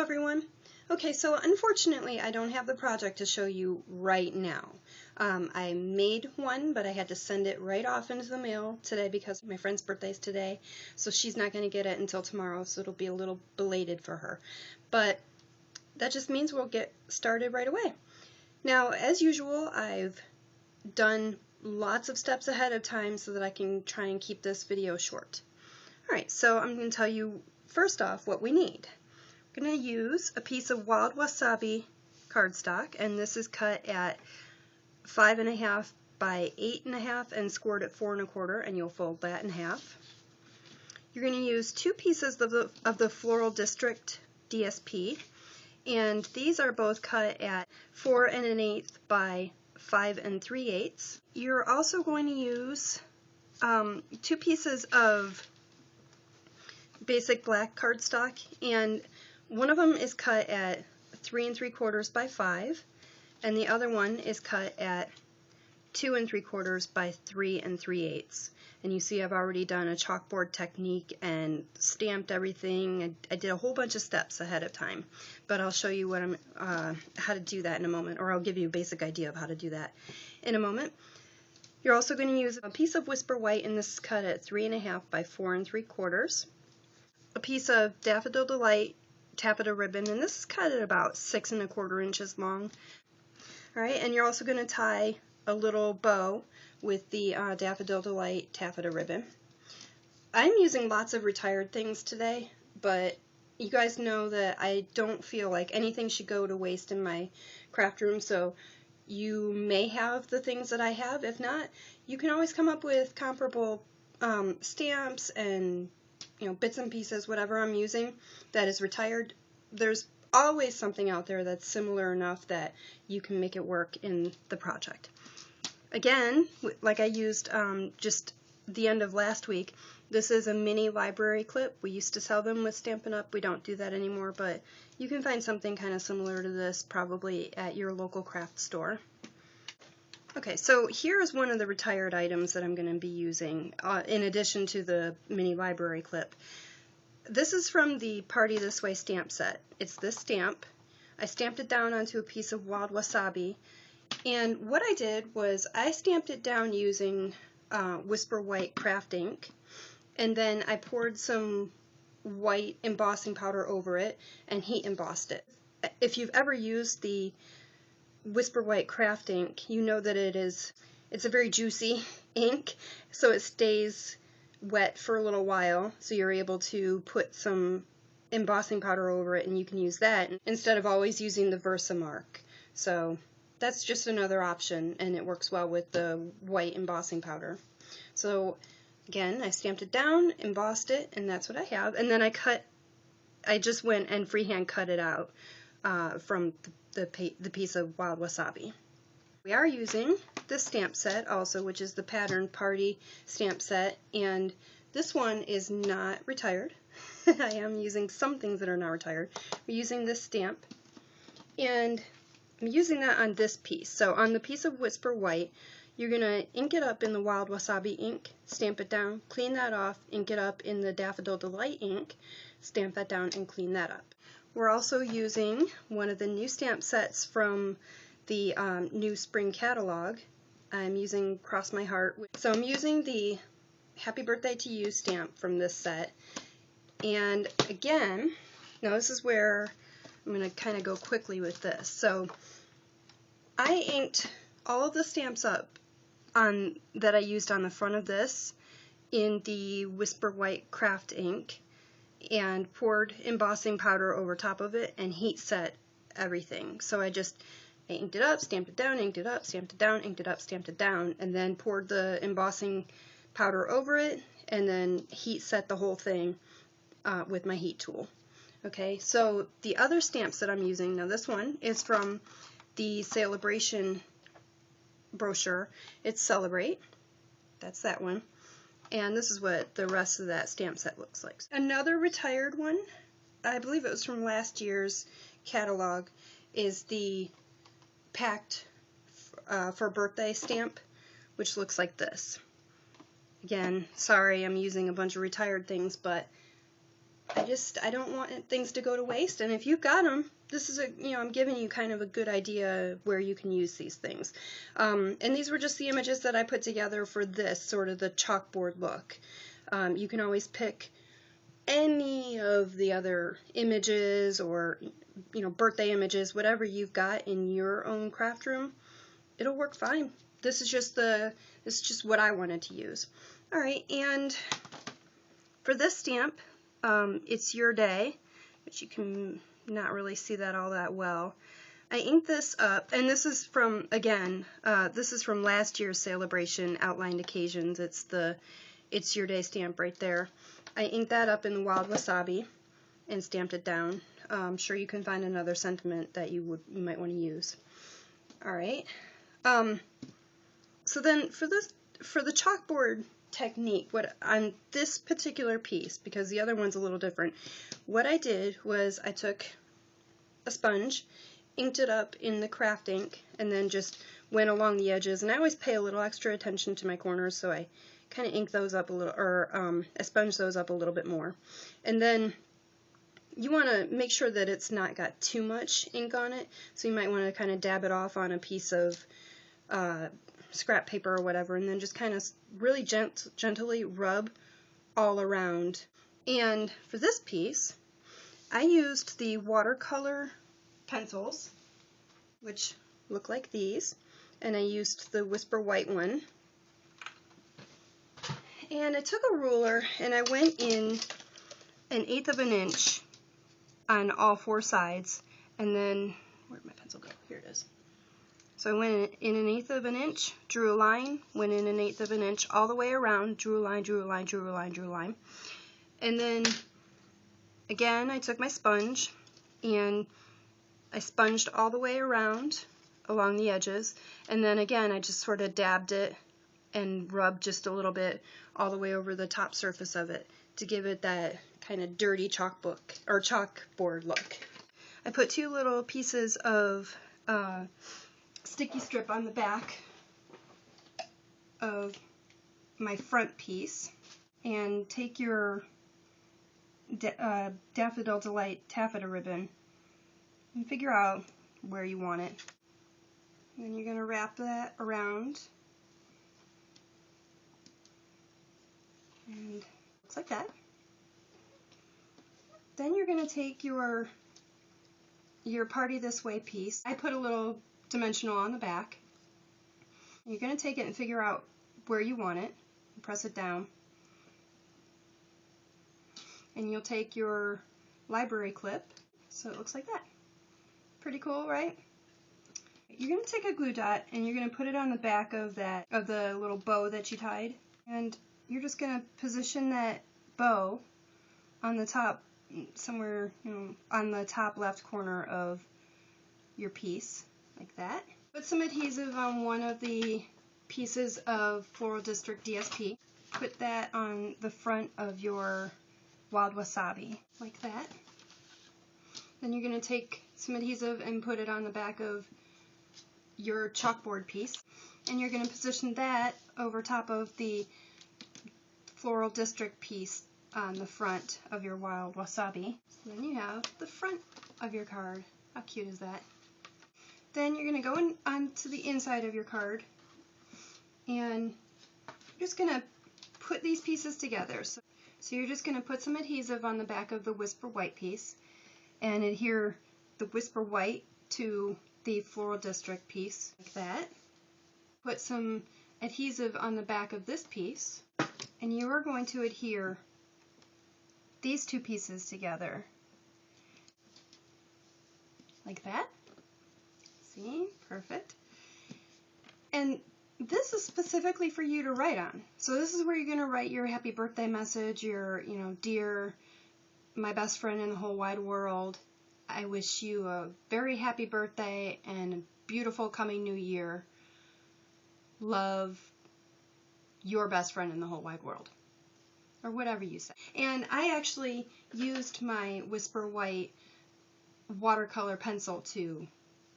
everyone. Okay, so unfortunately I don't have the project to show you right now. I made one, but I had to send it right off into the mail today because my friend's birthday is today, so she's not going to get it until tomorrow, so it'll be a little belated for her. But that just means we'll get started right away. Now, as usual, I've done lots of steps ahead of time so that I can try and keep this video short. Alright, so I'm going to tell you first off what we need. I'm going to use a piece of wild wasabi cardstock, and this is cut at 5.5 by 8.5 and scored at 4 1/4, and you'll fold that in half. You're going to use 2 pieces of the Floral District DSP, and these are both cut at 4 1/8 by 5 3/8. You're also going to use 2 pieces of basic black cardstock, and one of them is cut at 3 3/4 by 5, and the other one is cut at 2 3/4 by 3 3/8. And you see I've already done a chalkboard technique and stamped everything. I did a whole bunch of steps ahead of time, but I'll show you what how to do that in a moment, or I'll give you a basic idea of how to do that in a moment. You're also going to use a piece of Whisper White, and this is cut at 3.5 by 4 3/4. A piece of Daffodil Delight taffeta ribbon, and this is cut at about 6 1/4 inches long. Alright, and you're also going to tie a little bow with the Daffodil Delight taffeta ribbon. I'm using lots of retired things today, but you guys know that I don't feel like anything should go to waste in my craft room, so you may have the things that I have. If not, you can always come up with comparable stamps and bits and pieces, whatever I'm using that is retired. There's always something out there that's similar enough that you can make it work in the project. Again, like I used just the end of last week, this is a mini library clip. We used to sell them with Stampin' Up. We don't do that anymore, but you can find something kind of similar to this probably at your local craft store. Okay, so here is one of the retired items that I'm going to be using in addition to the mini library clip. This is from the Party This Way stamp set. It's this stamp. I stamped it down onto a piece of wild wasabi, and what I did was I stamped it down using Whisper White craft ink, and then I poured some white embossing powder over it and heat embossed it. If you've ever used the Whisper White craft ink, you know that it's a very juicy ink, so it stays wet for a little while, so you're able to put some embossing powder over it and you can use that instead of always using the Versamark. So that's just another option, and it works well with the white embossing powder. So again, I stamped it down, embossed it, and that's what I have. And then I just went and freehand cut it out from the piece of wild wasabi. We are using this stamp set also, which is the Pattern Party stamp set, and this one is not retired. I am using some things that are not retired. We're using this stamp, and I'm using that on this piece. So on the piece of Whisper White, you're going to ink it up in the wild wasabi ink, stamp it down, clean that off, ink it up in the Daffodil Delight ink, stamp that down, and clean that up. We're also using one of the new stamp sets from the new spring catalog. I'm using Cross My Heart. So I'm using the Happy Birthday to You stamp from this set. And again, now this is where I'm going to kind of go quickly with this. So I inked all of the stamps up that I used on the front of this in the Whisper White craft ink, and poured embossing powder over top of it and heat set everything. So I inked it up, stamped it down, inked it up, stamped it down, inked it up, stamped it down, and then poured the embossing powder over it, and then heat set the whole thing with my heat tool. Okay, so the other stamps that I'm using, now this one is from the Celebration brochure. It's Celebrate. That's that one. And this is what the rest of that stamp set looks like. Another retired one, I believe it was from last year's catalog, is the Packed for Birthday stamp, which looks like this. Again, sorry I'm using a bunch of retired things, but I don't want things to go to waste, and if you've got them, this is I'm giving you kind of a good idea where you can use these things. And these were just the images that I put together for this, sort of the chalkboard look. You can always pick any of the other images or, birthday images, whatever you've got in your own craft room. It'll work fine. This is just what I wanted to use. All right, and for this stamp, it's your day, which you can not really see that all that well. I inked this up, and this is from, again, this is from last year's celebration, Outlined Occasions. It's the It's Your Day stamp right there. I inked that up in the Wild Wasabi and stamped it down. I'm sure you can find another sentiment that you might want to use. All right. So then for the chalkboard technique, on this particular piece, because the other one's a little different, what I did was I took a sponge, inked it up in the craft ink, and then just went along the edges. And I always pay a little extra attention to my corners, so I kind of ink those up a little, or I sponge those up a little bit more. And then you want to make sure that it's not got too much ink on it, so you might want to kind of dab it off on a piece of scrap paper or whatever, and then just kind of really gently rub all around. And for this piece, I used the watercolor pencils, which look like these, and I used the Whisper White one. And I took a ruler and I went in 1/8 of an inch on all 4 sides, and then, where'd my pencil go? Here it is. So I went in 1/8 of an inch, drew a line, went in 1/8 of an inch all the way around, drew a line, drew a line, drew a line, drew a line. And then, again, I took my sponge, and I sponged all the way around along the edges, and then again, I just sort of dabbed it and rubbed just a little bit all the way over the top surface of it to give it that kind of dirty chalkboard look. I put 2 little pieces of sticky strip on the back of my front piece, and take your Daffodil Delight taffeta ribbon and figure out where you want it. And then you're going to wrap that around, and looks like that. Then you're going to take your Party This Way piece. I put a little dimensional on the back. You're going to take it and figure out where you want it, and press it down. And you'll take your library clip, so it looks like that. Pretty cool, right? You're going to take a glue dot and you're going to put it on the back of the little bow that you tied, and you're just going to position that bow on the top, somewhere on the top left corner of your piece, like that. Put some adhesive on one of the pieces of Floral District DSP. Put that on the front of your Wild Wasabi, like that. Then you're going to take some adhesive and put it on the back of your chalkboard piece, and you're going to position that over top of the Floral District piece on the front of your Wild Wasabi. So then you have the front of your card. How cute is that? Then you're going to go onto the inside of your card, and you're just going to put these pieces together. So you're just going to put some adhesive on the back of the Whisper White piece and adhere the Whisper White to the Floral District piece, like that. Put some adhesive on the back of this piece, and you are going to adhere these 2 pieces together, like that. See? Perfect. And this is specifically for you to write on. So this is where you're going to write your happy birthday message, your, dear, my best friend in the whole wide world, I wish you a very happy birthday and a beautiful coming new year. Love, your best friend in the whole wide world. Or whatever you say. And I actually used my Whisper White watercolor pencil to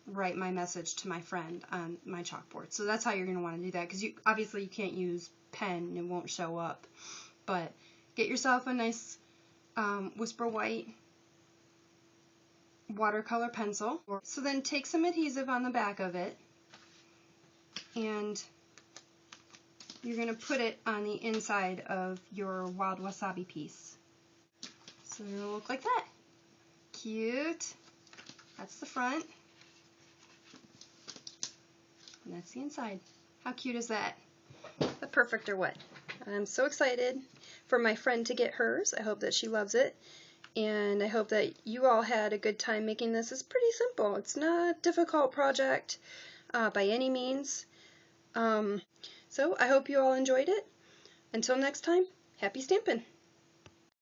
write my message to my friend on my chalkboard. So that's how you're going to want to do that, because obviously you can't use pen, it won't show up. But get yourself a nice Whisper White watercolor pencil. So then take some adhesive on the back of it, and you're going to put it on the inside of your Wild Wasabi piece. So it'll look like that. Cute. That's the front. And that's the inside. How cute is that? The perfect or what? I'm so excited for my friend to get hers. I hope that she loves it. And I hope that you all had a good time making this. It's pretty simple. It's not a difficult project by any means. So I hope you all enjoyed it. Until next time, happy stampin'!